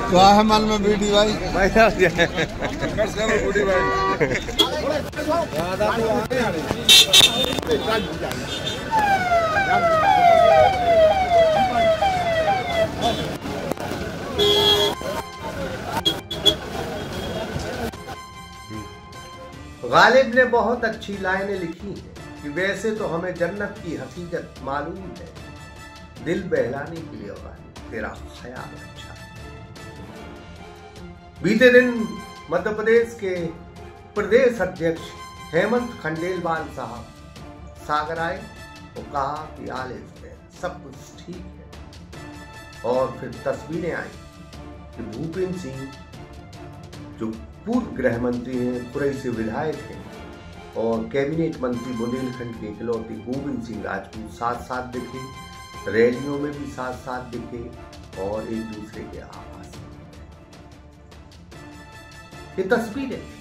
क्या है मन में बीडी भाई? गालिब ने बहुत अच्छी लाइनें लिखी हैं कि वैसे तो हमें जन्नत की हकीकत मालूम है, दिल बहलाने के लिए गालिब तेरा ख्याल अच्छा है। बीते दिन मध्य प्रदेश के प्रदेश अध्यक्ष हेमंत खंडेलवाल साहब सागर आए और कहा कि आल सब कुछ ठीक है, और फिर तस्वीरें आई कि भूपेंद्र सिंह जो पूर्व गृह मंत्री हैं, पुरई से विधायक हैं, और कैबिनेट मंत्री बुंदेलखंड के इकलौते गोविंद सिंह राजपूत साथ साथ दिखे, रैलियों में भी साथ साथ दिखे और एक दूसरे के आवास। ये तस्वीरें थी।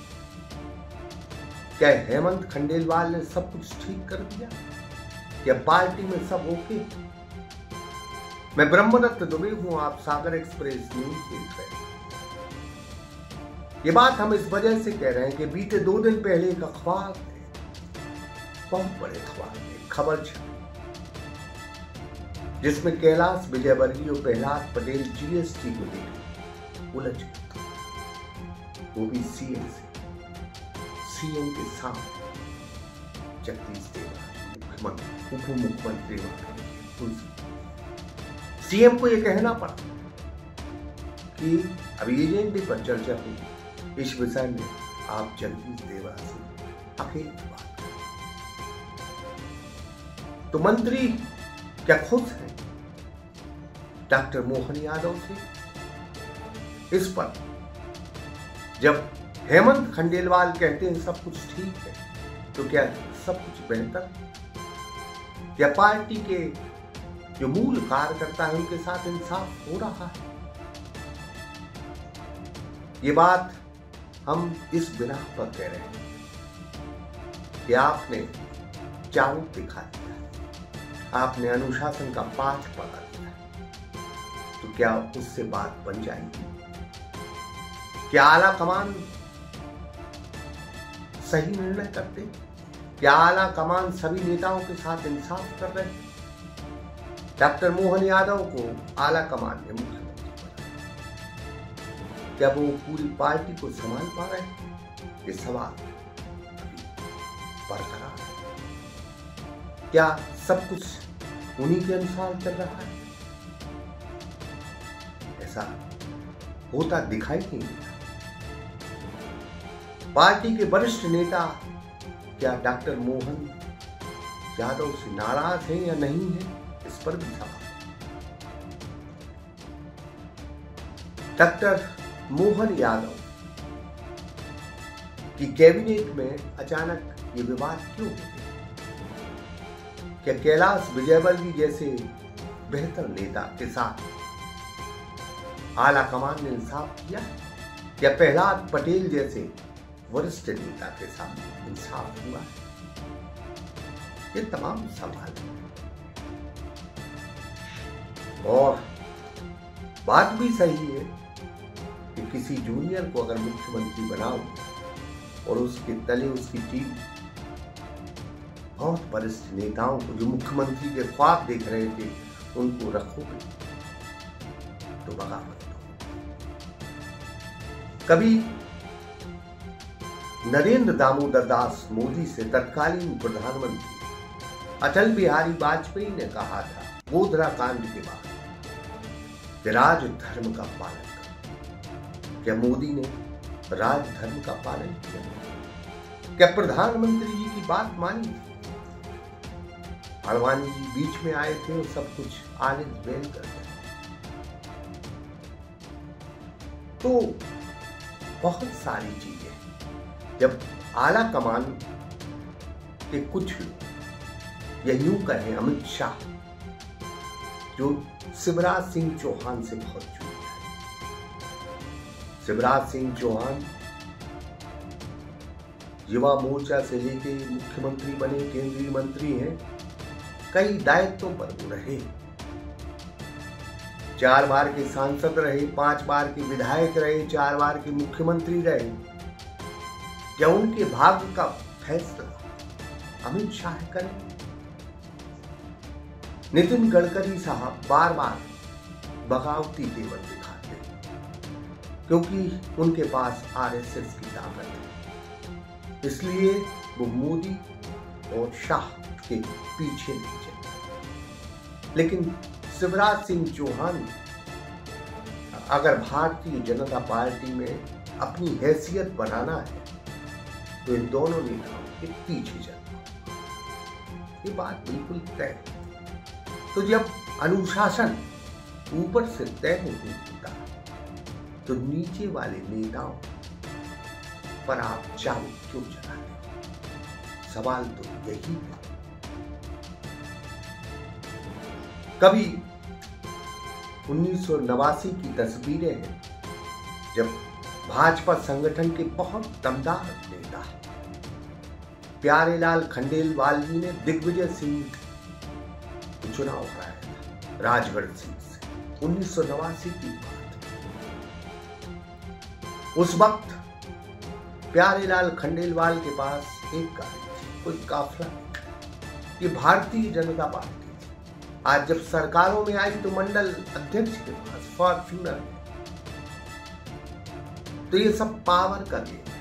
क्या हेमंत खंडेलवाल ने सब कुछ ठीक कर दिया? क्या पार्टी में सब ओके? मैं ब्रह्मदत्त दुबे हूं, आप सागर एक्सप्रेस न्यूज देख रहे हैं। ये बात हम इस वजह से कह रहे हैं कि बीते 2 दिन पहले एक अखबार में, बहुत बड़े अखबार में खबर छपी जिसमें कैलाश विजयवर्गीय और प्रहलाद पटेल जीएसटी को लेकर उलझ गए, वो भी सीएम के सामने। जगदीश देवड़ा उप मुख्यमंत्री सीएम को यह कहना पड़ा कि अभी एजेंडे पर चर्चा हुई, इस विषय में आप जगदीश देवड़ा से अकेले बात करें। तो मंत्री क्या खुश हैं डॉक्टर मोहन यादव से? इस पर जब हेमंत खंडेलवाल कहते हैं सब कुछ ठीक है, तो क्या सब कुछ बेहतर? क्या पार्टी के जो मूल कार्यकर्ता है उनके साथ इंसाफ हो रहा है? ये बात हम इस बिना पर कह रहे हैं कि आपने चारों दिखा दिया, आपने अनुशासन का पाठ पढ़ा दिया, तो क्या उससे बात बन जाएगी? क्या आला कमान सही निर्णय करते? क्या आला कमान सभी नेताओं के साथ इंसाफ कर रहे हैं? डॉक्टर मोहन यादव को आला कमान ने मुख्यमंत्री बनाया, क्या वो पूरी पार्टी को संभाल पा रहे हैं? ये सवाल बरकरार है। क्या सब कुछ उन्हीं के अनुसार चल रहा है? ऐसा होता दिखाई नहीं देता। पार्टी के वरिष्ठ नेता क्या डॉक्टर मोहन यादव से नाराज हैं या नहीं है, इस पर भी सवाल। डॉक्टर मोहन यादव की कैबिनेट में अचानक ये विवाद क्यों हो गया? क्या कैलाश विजयवर्गीय जैसे बेहतर नेता के साथ आला कमान ने इंसाफ किया? या प्रहलाद पटेल जैसे वरिष्ठ नेता के साथ इंसाफ हुआ है? ये तमाम सवाल हैं। और बात भी सही है कि किसी जूनियर को अगर मुख्यमंत्री बनाओ और उसके तले उसकी टीम बहुत वरिष्ठ नेताओं को जो मुख्यमंत्री के ख्वाब देख रहे थे उनको रखोगे तो बगावत हो। कभी नरेंद्र दामोदर दास मोदी से तत्कालीन प्रधानमंत्री अटल बिहारी वाजपेयी ने कहा था गोधरा कांड के बाद कि राजधर्म का पालन करो। क्या मोदी ने राजधर्म का पालन किया? क्या प्रधानमंत्री जी की बात मानी थी? आडवाणी जी बीच में आए थे और सब कुछ आले बेल कर दिया। तो बहुत सारी चीजें जब आला कमान के कुछ लोग या यूं कहें अमित शाह जो शिवराज सिंह चौहान से बहुत जुड़े हैं। शिवराज सिंह चौहान युवा मोर्चा से लेके मुख्यमंत्री बने, केंद्रीय मंत्री हैं, कई दायित्वों पर वो रहे। 4 बार के सांसद रहे, 5 बार के विधायक रहे, 4 बार के मुख्यमंत्री रहे। क्या उनके भाग्य का फैसला अमित शाह करें? नितिन गडकरी साहब बार बार बगावती तेवर दिखाते क्योंकि उनके पास आरएसएस की ताकत है, इसलिए वो मोदी और शाह के पीछे नहीं चले। लेकिन शिवराज सिंह चौहान अगर भारतीय जनता पार्टी में अपनी हैसियत बनाना है तो इन दोनों नेताओं के पीछे चलना, ये बात बिल्कुल तय है। तो जब अनुशासन ऊपर से तय नहीं होता तो नीचे वाले नेताओं पर आप चाबुक क्यों चलाते? सवाल तो यही है। कभी 1989 की तस्वीरें हैं जब भाजपा संगठन के बहुत दमदार नेता प्यारेलाल खंडेलवाल जी ने दिग्विजय सिंह चुनाव हराया था राजगढ़ सीट से। 1989 की बात। उस वक्त प्यारेलाल खंडेलवाल के पास एक गाड़ी थी, कोई काफिला नहीं। ये भारतीय जनता पार्टी थी। आज जब सरकारों में आई तो मंडल अध्यक्ष के पास फॉर्च्यूनर है। तो ये सब पावर का गेम है।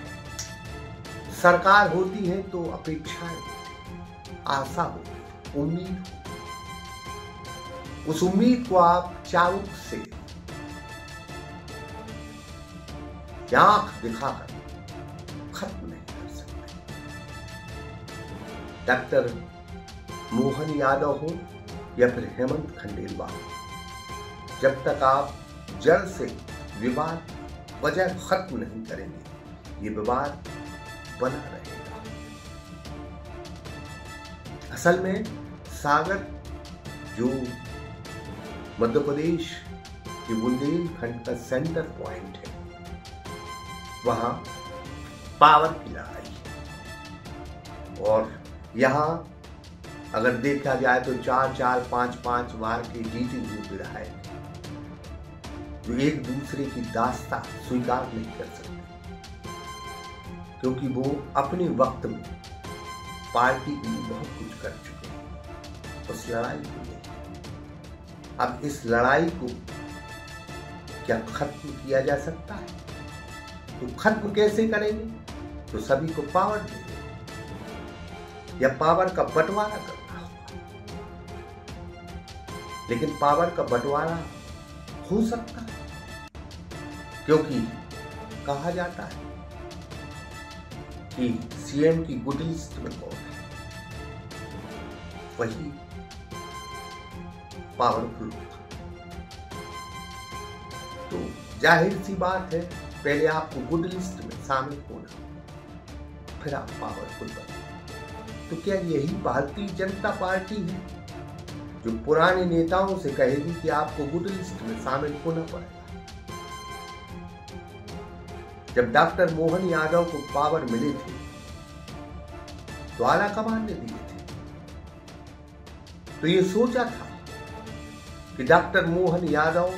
सरकार होती है तो अपेक्षाएं होती, आशा होती, उम्मीद होती। उस उम्मीद को आप चाबुक से आंख दिखाकर खत्म नहीं कर सकते। डॉक्टर मोहन यादव हो या फिर हेमंत खंडेलवाल, जब तक आप जड़ से विवाद वजह खत्म नहीं करेंगे, ये विवाद बना रहेगा। असल में सागर जो मध्य प्रदेश के बुंदेलखंड का सेंटर पॉइंट है, वहां पावर की लड़ाई है। और यहां अगर देखा जाए तो 4-4, 5-5 बार के जीते हुए विधायक जो एक दूसरे की दास्तां स्वीकार नहीं कर सकते, क्योंकि वो अपने वक्त में पार्टी के लिए बहुत कुछ कर चुके हैं। उस लड़ाई को अब इस लड़ाई को क्या खत्म किया जा सकता है? तो खत्म कैसे करेंगे? तो सभी को पावर देंगे या पावर का बंटवारा करना होगा। लेकिन पावर का बंटवारा हो सकता है, क्योंकि कहा जाता है कि सीएम की गुड लिस्ट में कौन है वही पावरफुल होगा। तो जाहिर सी बात है, पहले आपको गुड लिस्ट में शामिल होना, फिर आप पावरफुल बनो। तो क्या यही भारतीय जनता पार्टी है जो पुराने नेताओं से कहेगी कि आपको गुड लिस्ट में शामिल होना पड़ेगा? जब डॉक्टर मोहन यादव को पावर मिले थे तो आला कमान ने दिए थे। तो ये सोचा था कि डॉक्टर मोहन यादव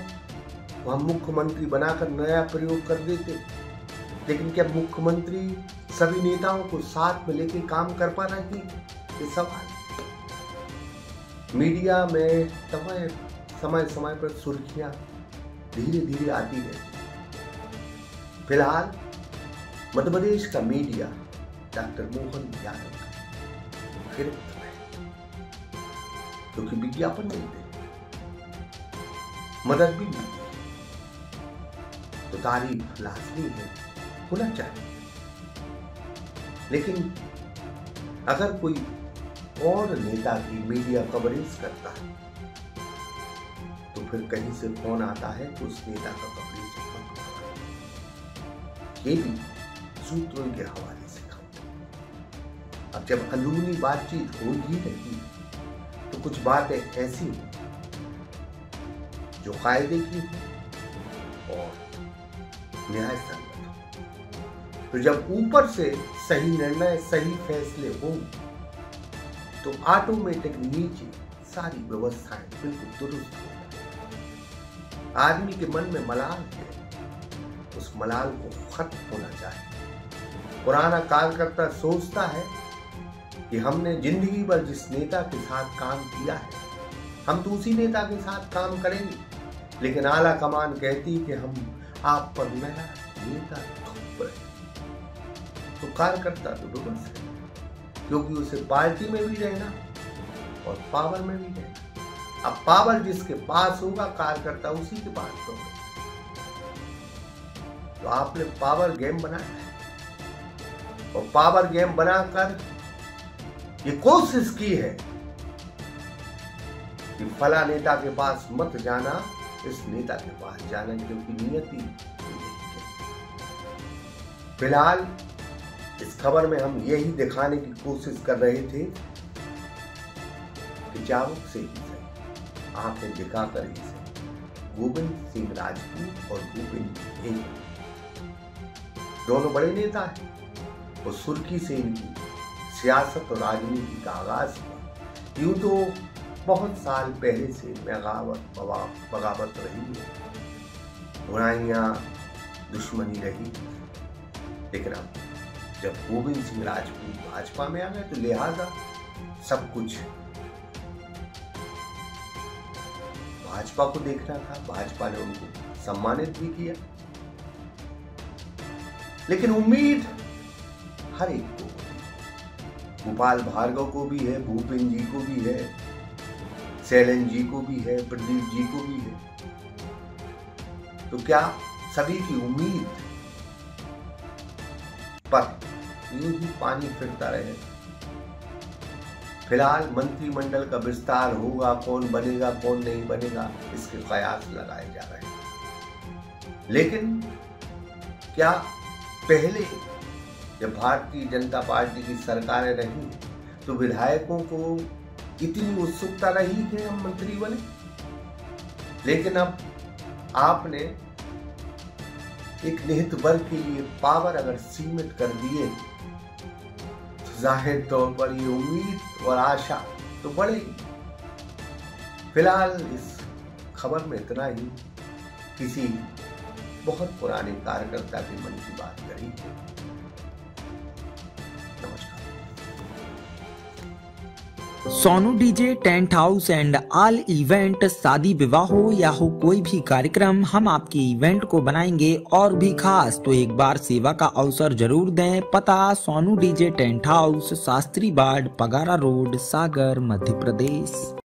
को हम मुख्यमंत्री बनाकर नया प्रयोग कर देते, लेकिन क्या मुख्यमंत्री सभी नेताओं को साथ में लेकर काम कर पा रहे हैं? ये सवाल। मीडिया में समय समय पर सुर्खियां धीरे धीरे आती रहती। फिलहाल मध्य प्रदेश का मीडिया डॉक्टर मोहन यादव का गिरफ्त है, क्योंकि विज्ञापन नहीं देते, मदद भी नहीं, तो तारीफ लाजमी है, होना चाहिए। लेकिन अगर कोई और नेता की मीडिया कवरेज करता है तो फिर कहीं से फोन आता है तो उस नेता का कवरेज मत करो। ये भी सूत्रों के हवाले से खबर। अब जब अंदरूनी बातचीत हो ही रही तो कुछ बातें ऐसी हैं जो कायदे की हो और न्याय संगत हो। तो जब ऊपर से सही निर्णय, सही फैसले हों तो ऑटोमेटिक नीचे सारी व्यवस्थाएं बिल्कुल दुरुस्त हो जाए। आदमी के मन में मलाल है, उस मलाल को खत्म होना चाहिए। पुराना कार्यकर्ता सोचता है कि हमने जिंदगी भर जिस नेता के साथ काम किया है हम तो उसी नेता के साथ काम करेंगे, लेकिन आला कमान कहती कि हम आप पर नया नेता थोप रहे। तो कार्यकर्ता तो दुरुस्त है, क्योंकि उसे पार्टी में भी रहना और पावर में भी रहना। अब पावर जिसके पास होगा कार्यकर्ता उसी के पास होगा। तो आपने पावर गेम बनाया है और पावर गेम बनाकर ये कोशिश की है कि फला नेता के पास मत जाना, इस नेता के पास जाना, क्योंकि नियति फिलहाल इस खबर में हम यही दिखाने की कोशिश कर रहे थे कि चाबुक से ही सही, आंखें दिखाकर ही सही, गोविंद सिंह राजपूत और भूपेंद्र एक दोनों बड़े नेता हैं और सुर्खी से इनकी सियासत और राजनीति का आगाज हुआ। यूं तो बहुत साल पहले से बगावत रही है, बुराइयां दुश्मनी रही, लेकिन अब जब गोविंद सिंह राजपूत भाजपा में आ गए तो लिहाजा सब कुछ भाजपा को देखना था। भाजपा ने उनको सम्मानित भी किया, लेकिन उम्मीद हर एक को, गोपाल भार्गव को भी है, भूपेंद्र जी को भी है, शैलेंद्र जी को भी है, प्रदीप जी को भी है। तो क्या सभी की उम्मीद पर यूं ही पानी फिरता रहेगा? फिलहाल मंत्रिमंडल का विस्तार होगा, कौन बनेगा कौन नहीं बनेगा इसके कयास लगाए जा रहे हैं। लेकिन क्या पहले जब भारतीय जनता पार्टी की सरकारें रही तो विधायकों को इतनी उत्सुकता रही कि हम मंत्री बने? लेकिन अब आपने एक निहित वर्ग के लिए पावर अगर सीमित कर दिए तो जाहिर तौर पर ये उम्मीद और आशा तो बढ़ेगी। फिलहाल इस खबर में इतना ही, किसी बहुत पुराने कार्यकर्ता के मन की बात करी। Sonu DJ tent house and all event, शादी विवाह हो या हो कोई भी कार्यक्रम, हम आपके इवेंट को बनाएंगे और भी खास। तो एक बार सेवा का अवसर जरूर दें। पता Sonu DJ tent house, Shastri बाड़, पगारा रोड, सागर, मध्य प्रदेश।